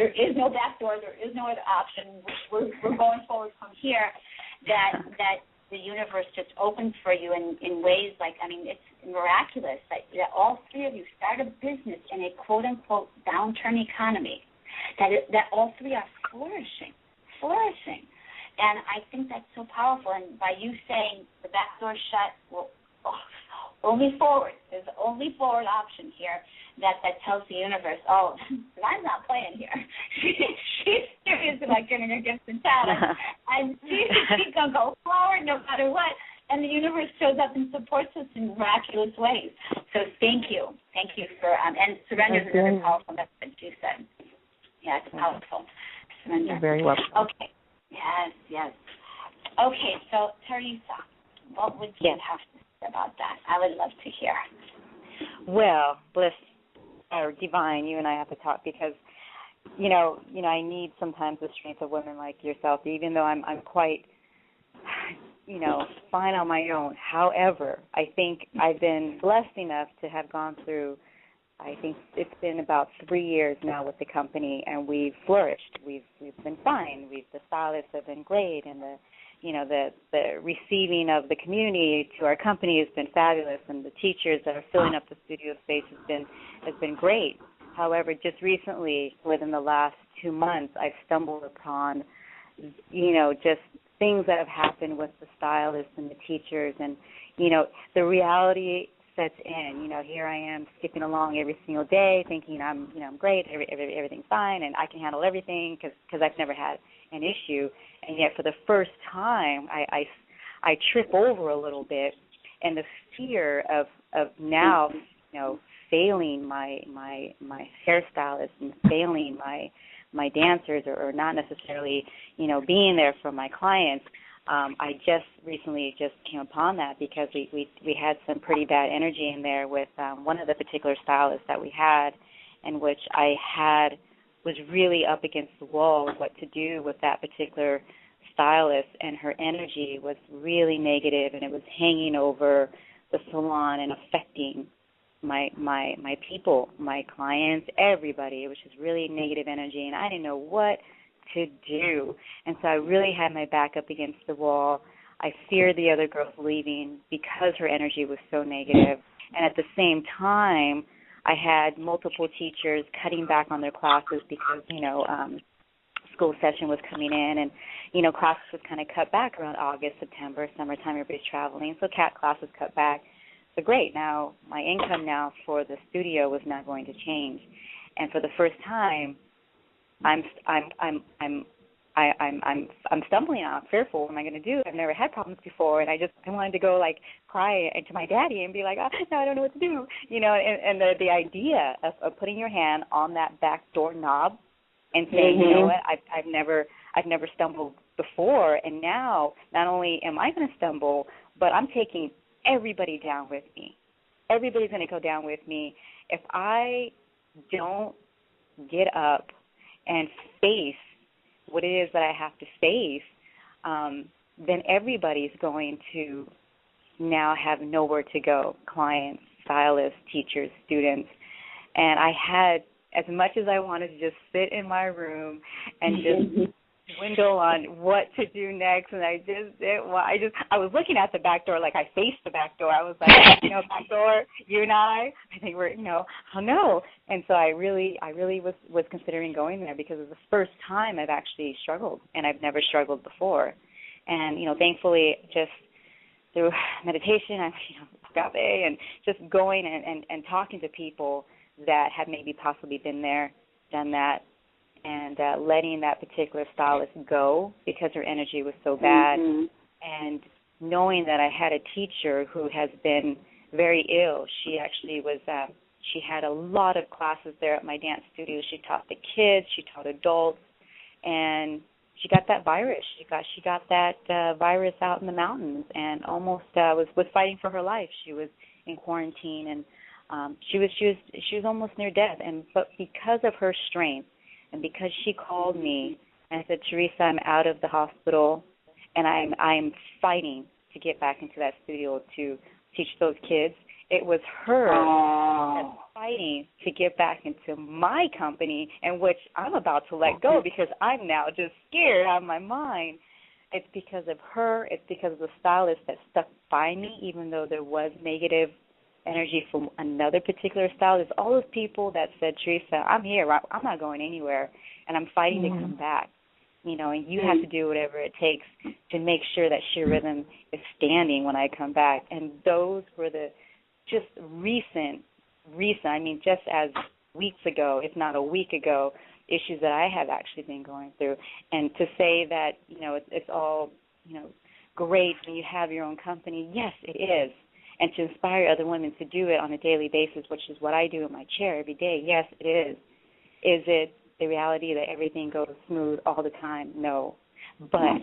There is no back door. There is no other option. We're going forward from here. That the universe just opened for you in ways like, I mean, it's miraculous that all three of you start a business in a quote-unquote downturn economy, that all three are flourishing. And I think that's so powerful. And by you saying the back door shut, well, only forward. There's the only forward option here that tells the universe, oh, I'm not playing here. She's serious about getting her gifts and talents. And she's going to go forward no matter what. And the universe shows up and supports us in miraculous ways. So thank you. Thank you for, and surrender is another powerful message you said. Yeah, it's powerful. Surrender. You're very welcome. Okay. Yes. Okay, so Theresa, what would you have to say about that? I would love to hear. Well, Bliss, or Divine, you and I have to talk because, you know, I need sometimes the strength of women like yourself, even though I'm quite, fine on my own. However, I think I've been blessed enough to have gone through, I think it's been about 3 years now with the company, and we've flourished. We've been fine. The stylists have been great, and the receiving of the community to our company has been fabulous, and the teachers that are filling up the studio space has been great. However, just recently, within the last 2 months, I've stumbled upon, just things that have happened with the stylists and the teachers, and the reality sets in. Here I am skipping along every single day, thinking I'm great, everything's fine, and I can handle everything because I've never had an issue. And yet, for the first time, I trip over a little bit, and the fear of now, failing my hairstylist and failing my dancers, or not necessarily, being there for my clients. I just recently came upon that because we had some pretty bad energy in there with one of the particular stylists that we had, in which I was really up against the wall with what to do with that particular stylist, and her energy was really negative, and it was hanging over the salon and affecting my people, my clients, everybody. It was just really negative energy, and I didn't know what to do. And so I really had my back up against the wall. I feared the other girls leaving because her energy was so negative. And at the same time, I had multiple teachers cutting back on their classes because, school session was coming in, and, classes was kind of cut back around August, September, summertime, everybody's traveling. So CAT classes cut back. So great. Now my income now for the studio was not going to change. And for the first time, I'm stumbling. I'm fearful. What am I going to do? I've never had problems before, and I wanted to go cry to my daddy and be like, no, I don't know what to do, And the idea of putting your hand on that back door knob and saying, you know what, I've never stumbled before, and now not only am I going to stumble, but I'm taking everybody down with me. Everybody's going to go down with me. If I don't get up and face what it is that I have to face, then everybody's going to now have nowhere to go, clients, stylists, teachers, students. And I had, as much as I wanted to just sit in my room and just dwindle on what to do next, and I was looking at the back door, I faced the back door. I was like, back door, you and I think we're, oh no. And so I really was considering going there because it was the first time I've actually struggled, and I've never struggled before. And, thankfully, just through meditation, agape, and just going and talking to people that have maybe possibly been there, done that, and letting that particular stylist go because her energy was so bad, and knowing that I had a teacher who has been very ill. She actually was, she had a lot of classes there at my dance studio. She taught the kids, she taught adults, and she got that virus. She got that virus out in the mountains, and almost was fighting for her life. She was in quarantine, and she was almost near death. But because of her strength, and because she called me and said, Theresa, I'm out of the hospital, and I'm fighting to get back into that studio to teach those kids. It was her that's fighting to get back into my company, in which I'm about to let go because I'm now just scared out of my mind. it's because of her. It's because of the stylist that stuck by me, even though there was negative energy from another particular stylist. All those people that said, Theresa, I'm here. I'm not going anywhere, and I'm fighting to come back. You know, and you have to do whatever it takes to make sure that Sheer Rhythm is standing when I come back. And those were the just recent, I mean, just as weeks ago, if not a week ago, issues that I have actually been going through. And to say that, you know, it's all, you know, great when you have your own company, yes, it is. And to inspire other women to do it on a daily basis, which is what I do in my chair every day, yes, it is. Is it the reality that everything goes smooth all the time? No. But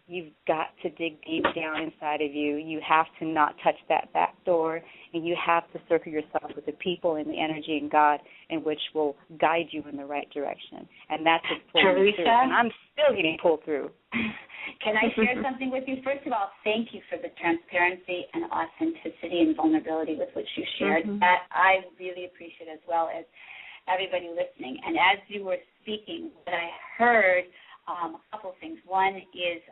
you've got to dig deep down inside of you. You have to not touch that back door, and you have to circle yourself with the people and the energy and God in which will guide you in the right direction. And that's what's pulling me through. And I'm still getting pulled through. Can I share something with you? First of all, thank you for the transparency and authenticity and vulnerability with which you shared. That I really appreciate, as well as everybody listening. And as you were speaking, what I heard, a couple things. One is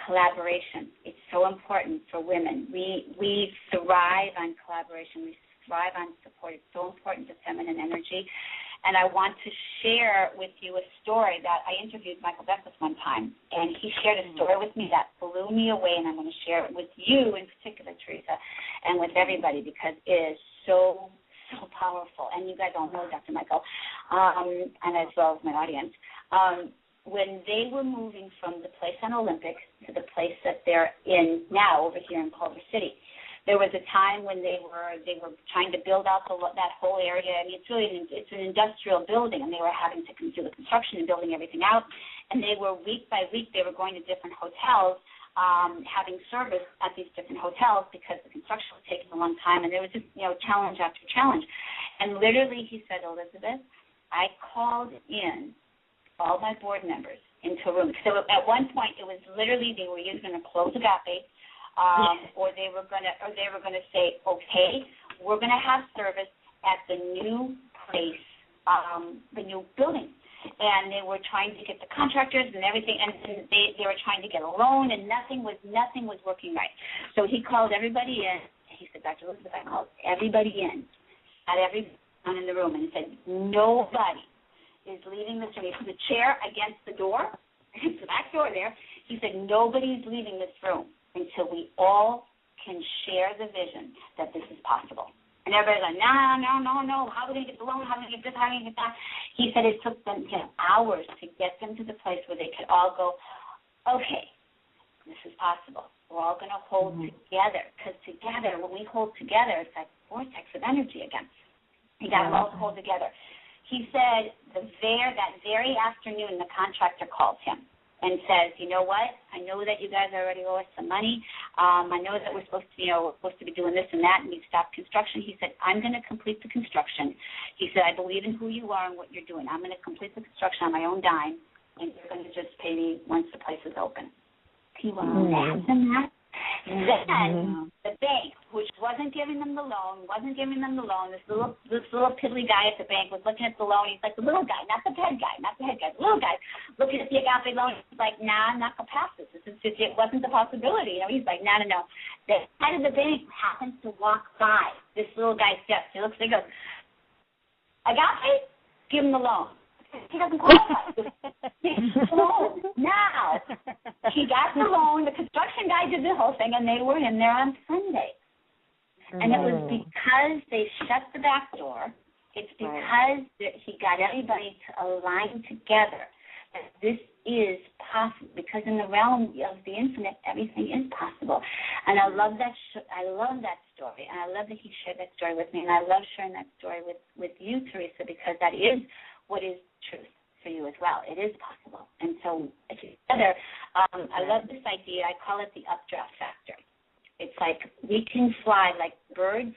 collaboration. It's so important for women. We thrive on collaboration. We thrive on support. It's so important to feminine energy. And I want to share with you a story that I interviewed Michael Beckwith one time, and he shared a story with me that blew me away, and I'm going to share it with you in particular, Theresa, and with everybody, because it is so powerful. And you guys all know Dr. Michael, and as well as my audience. When they were moving from the place on Olympic to the place that they're in now over here in Culver City, there was a time when they were trying to build out that whole area. I mean, it's an industrial building, and they were having to do the construction and building everything out. And they were week by week, they were going to different hotels, having service at these different hotels because the construction was taking a long time, and there was just, you know, challenge after challenge. And literally, he said, Elizabeth, I called in all my board members into a room. So at one point, it was literally they were either going to close Agape, or they were going to say, okay, we're going to have service at the new place, the new building. And they were trying to get the contractors and everything, and they were trying to get a loan, and nothing was working right. So he called everybody in. He said, Dr. Elizabeth, I called everybody in, had everyone in the room, and he said, nobody is leaving this room. He put the chair against the door, against the back door there. He said, nobody's leaving this room until we all can share the vision that this is possible. And everybody's like, no, how are we going to get the loan? How are we going to get this? How are we going to get that? He said it took them hours to get them to the place where they could all go, okay, this is possible. We're all going to hold together, because together, when we hold together, it's like a vortex of energy again. You got to all hold together. He said that very afternoon, the contractor called him and says, you know what, I know that you guys already owe us some money. I know that we're supposed to be doing this and that, and we stopped construction. He said, I'm going to complete the construction. He said, I believe in who you are and what you're doing. I'm going to complete the construction on my own dime, and you're going to just pay me once the place is open. He went, imagine that. Then the bank, which wasn't giving them the loan, this little piddly guy at the bank was looking at the loan. He's like, the little guy, not the head guy, the little guy, looking at the Agape loan. He's like, nah, I'm not going to pass this. It wasn't a possibility. You know, he's like, no. The head of the bank happens to walk by this little guy's desk. He looks, he goes, Agape, give him the loan. He doesn't qualify. Loan. Now, he got the loan. The construction guy did the whole thing, and they were in there on Sunday. And it was because they shut the back door. It's because he got everybody to align together that this is possible. Because in the realm of the infinite, everything is possible. And I love that. I love that story, and I love that he shared that story with me. And I love sharing that story with you, Theresa, because that is what is truth for you as well. It is possible. And so together, I love this idea. I call it the updraft factor. It's like we can fly like birds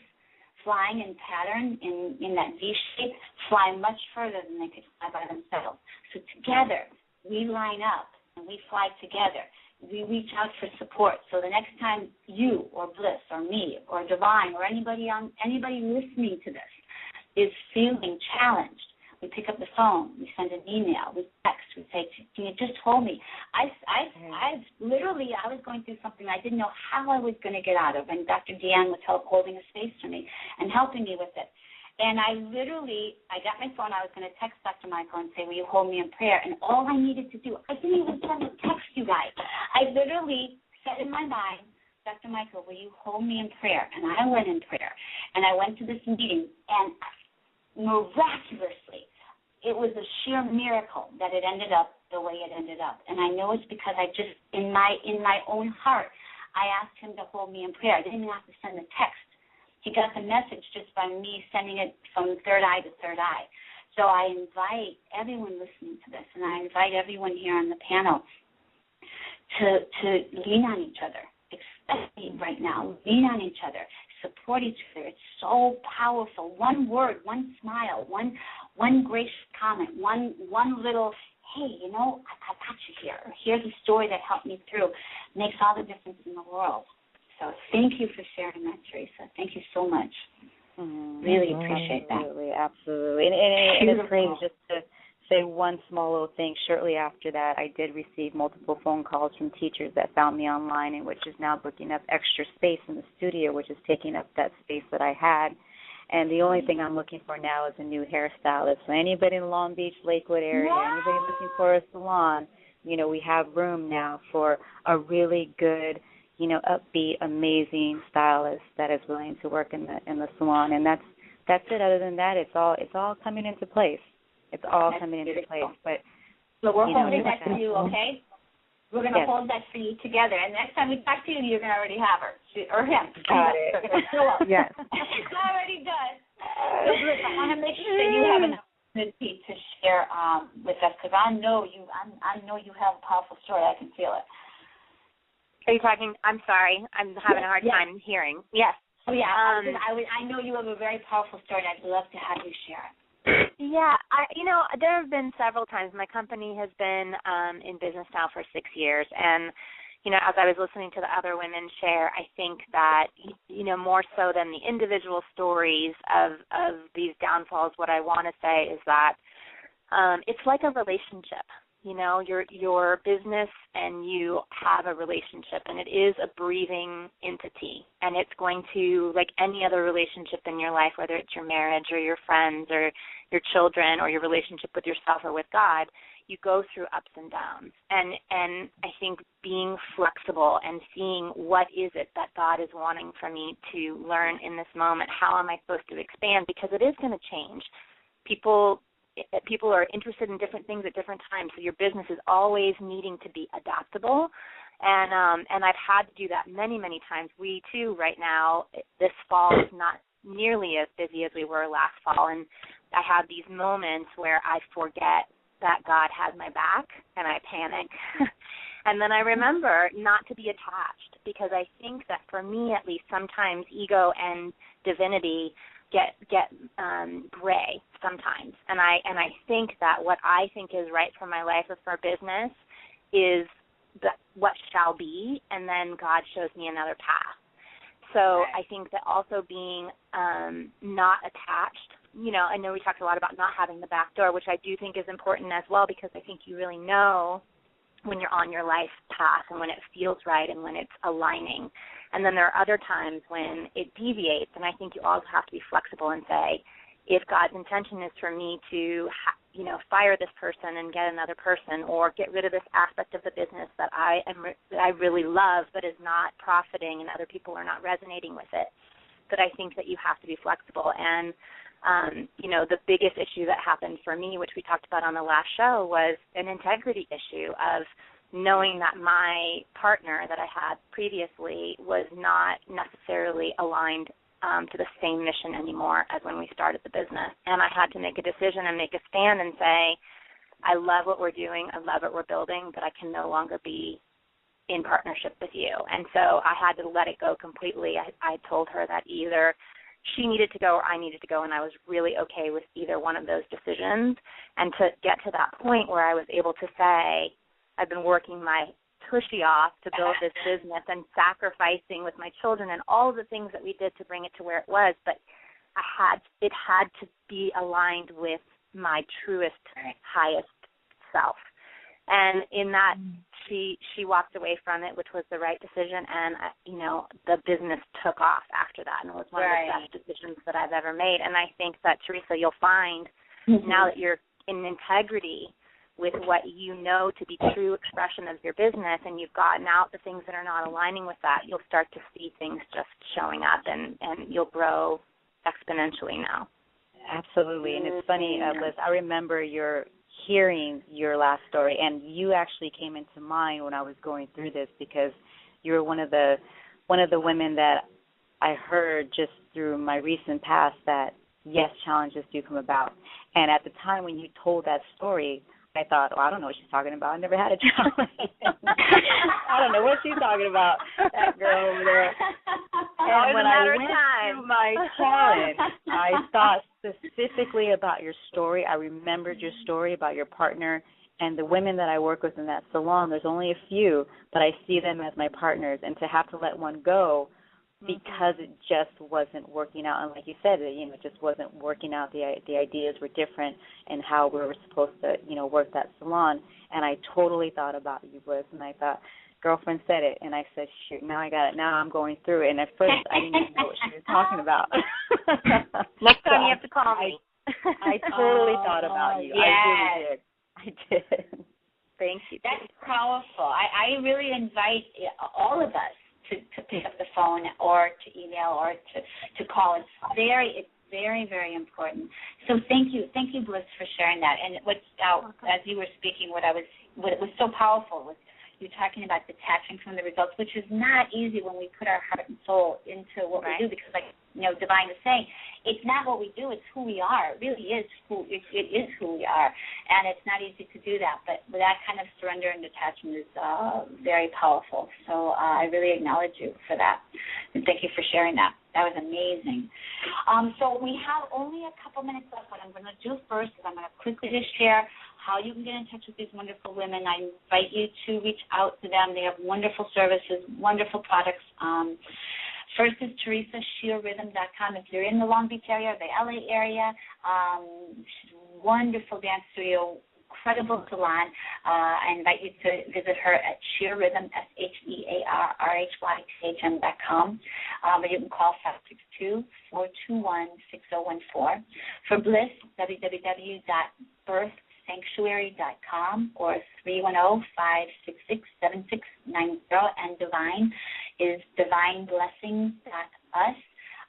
flying in pattern in that V shape, fly much further than they could fly by themselves. So together, we line up and we fly together. We reach out for support. So the next time you or Bliss or me or Divine or anybody listening to this is feeling challenged, We pick up the phone. We send an email. We text. We say, can you just hold me? I was going through something I didn't know how I was going to get out of, and Dr. Deanne was holding a space for me and helping me with it. And I got my phone. I was going to text Dr. Michael and say, will you hold me in prayer? And all I needed to do, I didn't even send a text, you guys. I literally said in my mind, Dr. Michael, will you hold me in prayer? And I went in prayer. And I went to this meeting, and miraculously, it was a sheer miracle that it ended up the way it ended up. And I know it's because I just, in my own heart, I asked him to hold me in prayer. I didn't even have to send a text. He got the message just by me sending it from third eye to third eye. So I invite everyone listening to this, and I invite everyone here on the panel to lean on each other, especially right now. Lean on each other. Support each other. It's so powerful. One word, one smile, one gracious comment, one little, hey, I got you here. Or here's a story that helped me through. Makes all the difference in the world. So thank you for sharing that, THERESA. Thank you so much. Really appreciate that. Absolutely. And it's great just to say one small little thing. Shortly after that, I did receive multiple phone calls from teachers that found me online, and which is now booking up extra space in the studio, which is taking up that space that I had. And the only thing I'm looking for now is a new hairstylist. So anybody in the Long Beach, Lakewood area, anybody looking for a salon, we have room now for a really good, upbeat, amazing stylist that is willing to work in the salon, and that's it. Other than that, it's all coming into place. It's all coming into place. But so we're holding that for you, okay? We're going to hold that for you together, and next time we talk to you, you're going to already have her or him. Got it. Yes. It's already done. So look, I want to make sure that you have an opportunity to share with us, because I know you have a powerful story. I can feel it. Are you talking? I'm sorry. I'm having a hard time hearing. Yes. Oh, yeah. I know you have a very powerful story, and I'd love to have you share it. Yeah. There have been several times. My company has been in business now for 6 years, and, as I was listening to the other women share, I think that, more so than the individual stories of these downfalls, what I want to say is that it's like a relationship. Your business and you have a relationship, and it is a breathing entity, and it's going to, like any other relationship in your life, whether it's your marriage or your friends or your children or your relationship with yourself or with God, you go through ups and downs. And I think being flexible and seeing what is it that God is wanting for me to learn in this moment, how am I supposed to expand, because it is going to change. People are interested in different things at different times, so your business is always needing to be adaptable. And I've had to do that many, many times. We, too, right now, this fall is not nearly as busy as we were last fall, and I have these moments where I forget that God has my back, and I panic. And then I remember not to be attached, because I think that for me, at least, sometimes ego and divinity get gray sometimes, and I think that what I think is right for my life or for business is what shall be, and then God shows me another path. So I think that also being not attached. I know we talked a lot about not having the back door, which I do think is important as well, because I think you really know when you're on your life path and when it feels right and when it's aligning. And then there are other times when it deviates, and I think you also have to be flexible and say, if God's intention is for me to, fire this person and get another person, or get rid of this aspect of the business that I really love but is not profiting and other people are not resonating with it, that I think that you have to be flexible. And, the biggest issue that happened for me, which we talked about on the last show, was an integrity issue of knowing that my partner that I had previously was not necessarily aligned to the same mission anymore as when we started the business. And I had to make a decision and make a stand and say, I love what we're doing, I love what we're building, but I can no longer be in partnership with you. And so I had to let it go completely. I told her that either she needed to go or I needed to go, and I was really okay with either one of those decisions. And to get to that point where I was able to say, I've been working my tushy off to build this business and sacrificing with my children and all of the things that we did to bring it to where it was, but it had to be aligned with my truest, highest self. And in that, she walked away from it, which was the right decision, and, the business took off after that, and it was one of the best decisions that I've ever made. And I think that, THERESA, you'll find now that you're in integrity with what you know to be true expression of your business, and you've gotten out the things that are not aligning with that, you'll start to see things just showing up, and you'll grow exponentially now. Absolutely. And it's funny, Liz, I remember hearing your last story, and you actually came into mind when I was going through this, because you were one of the women that I heard just through my recent past that, yes, challenges do come about. And at the time when you told that story, I thought, I don't know what she's talking about. I never had a challenge. I don't know what she's talking about, that girl over there. And when I went through my challenge, I thought specifically about your story. I remembered your story about your partner and the women that I work with in that salon. There's only a few, but I see them as my partners. And to have to let one go because it just wasn't working out. And like you said, it just wasn't working out. The ideas were different and how we were supposed to, work that salon. And I totally thought about you, Bliss, and I thought, girlfriend said it. And I said, shoot, now I got it. Now I'm going through it. And at first I didn't even know what she was talking about. Next time you have to call me. I totally thought about you. Yes. I did. Thank you. That's powerful. I really invite all of us to pick up the phone or to email or to call. It's very, very important. So thank you, Bliss, for sharing that. And as you were speaking, what was so powerful was you talking about detaching from the results, which is not easy when we put our heart and soul into what we do, because Divine is saying, it's not what we do, it's who we are. It really is it is who we are, and it's not easy to do that. But that kind of surrender and detachment is very powerful. So I really acknowledge you for that, and thank you for sharing that. That was amazing. So we have only a couple minutes left. What I'm going to do first is I'm going to quickly just share how you can get in touch with these wonderful women. I invite you to reach out to them. They have wonderful services, wonderful products. First is TheresaSheerRhythm.com. If you're in the Long Beach area, the LA area, wonderful dance studio, incredible salon. I invite you to visit her at SheerRhythm, SheerRhythm.com. But you can call 562-421-6014. For Bliss, www.birthsanctuary.com or 310-566-7690. And Divine is divineblessings.us,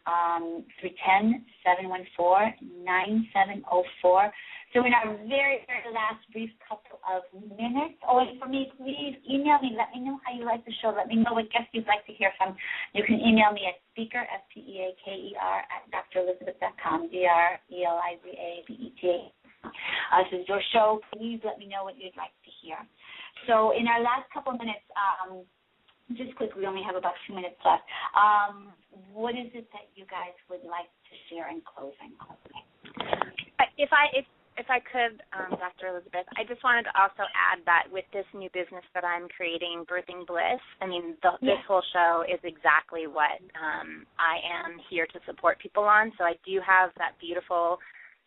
310-714-9704. So in our very, very last brief couple of minutes, for me, please email me. Let me know how you like the show. Let me know what guests you'd like to hear from. You can email me at speaker, SPEAKER, at drelizabeth.com, DRELIZABETA. This is your show. Please let me know what you'd like to hear. So in our last couple of minutes, just quickly, we only have about 2 minutes left. What is it that you guys would like to share in closing? If I could, Dr. Elizabeth, I just wanted to also add that with this new business that I'm creating, Birthing Bliss, this whole show is exactly what I am here to support people on. So I do have that beautiful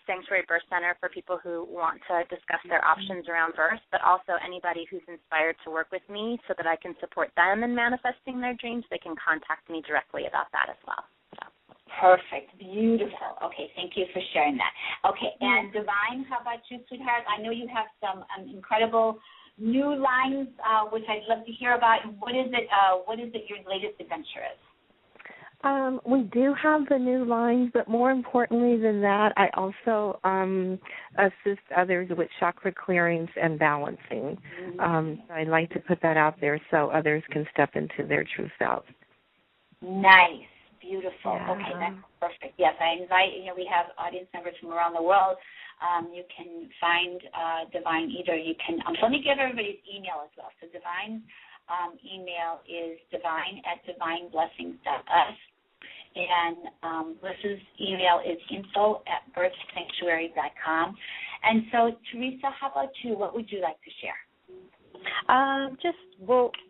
Sanctuary Birth Center for people who want to discuss their options around birth, but also anybody who's inspired to work with me so that I can support them in manifesting their dreams, they can contact me directly about that as well. So. Perfect. Beautiful. Okay, thank you for sharing that. Okay, and Divine, how about you, sweetheart? I know you have some incredible new lines, which I'd love to hear about. What is it your latest adventure is? We do have the new lines, but more importantly than that, I also assist others with chakra clearings and balancing. I'd like to put that out there so others can step into their true self. Nice. Beautiful. Yeah. Okay, that's perfect. Yes, I invite, we have audience members from around the world. You can find Divine either. You can, let me give everybody's email as well. So Divine's email is divine@divineblessings.us. And Bliss's email is info@birthsanctuary.com. And so, THERESA, how about you? What would you like to share?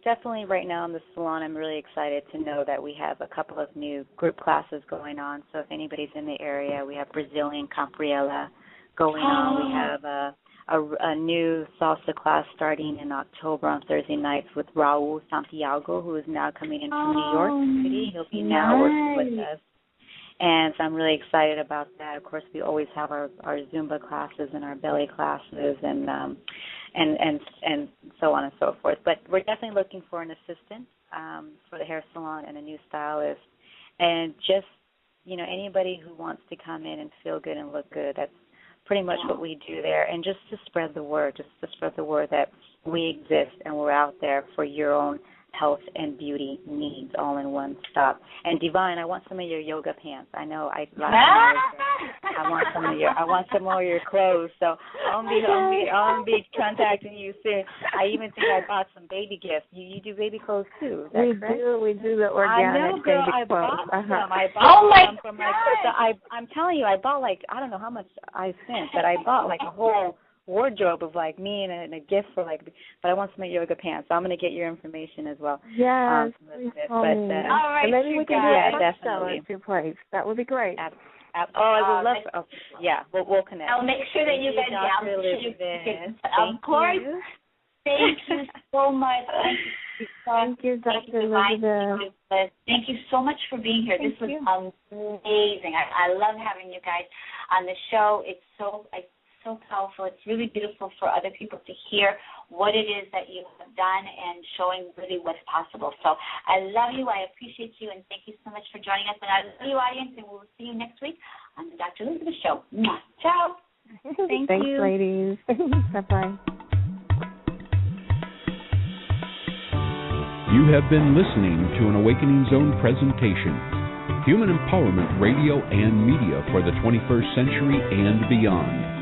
Definitely right now in the salon, I'm really excited to know that we have a couple of new group classes going on. So if anybody's in the area, we have Brazilian Capoeira going on. We have a new salsa class starting in October on Thursday nights with Raul Santiago, who is now coming in from New York City. He'll be now working with us. And so I'm really excited about that. Of course, we always have our Zumba classes and our ballet classes and so on and so forth. But we're definitely looking for an assistant for the hair salon and a new stylist. And just, anybody who wants to come in and feel good and look good, that's pretty much what we do there. And just to spread the word, that we exist and we're out there for your own health and beauty needs all in one stop. And Divine, I want some of your yoga pants. I know I want some more of your clothes. So I'll be contacting you soon. I even think I bought some baby gifts. You do baby clothes too. We do the organic baby clothes. I bought some from I'm telling you, I bought I don't know how much I spent, but I bought a whole wardrobe of me and a gift for but I want some yoga pants, so I'm going to get your information as well. Yes, all right, and maybe we can do a show at your place. That would be great. I would love. We'll connect. I'll make sure that you guys. Of course. Thank you so much. Thank you, Dr. Elizabeth. Thank you so much for being here. This was amazing. I love having you guys on the show. It's so powerful. It's really beautiful for other people to hear what it is that you have done and showing really what's possible. So I love you. I appreciate you, and thank you so much for joining us. And I love you, audience, and we'll see you next week on the Dr. Elizabeth Show. Ciao. Thanks, ladies. Bye-bye. You have been listening to an Awakening Zone presentation. Human Empowerment Radio and Media for the 21st Century and Beyond.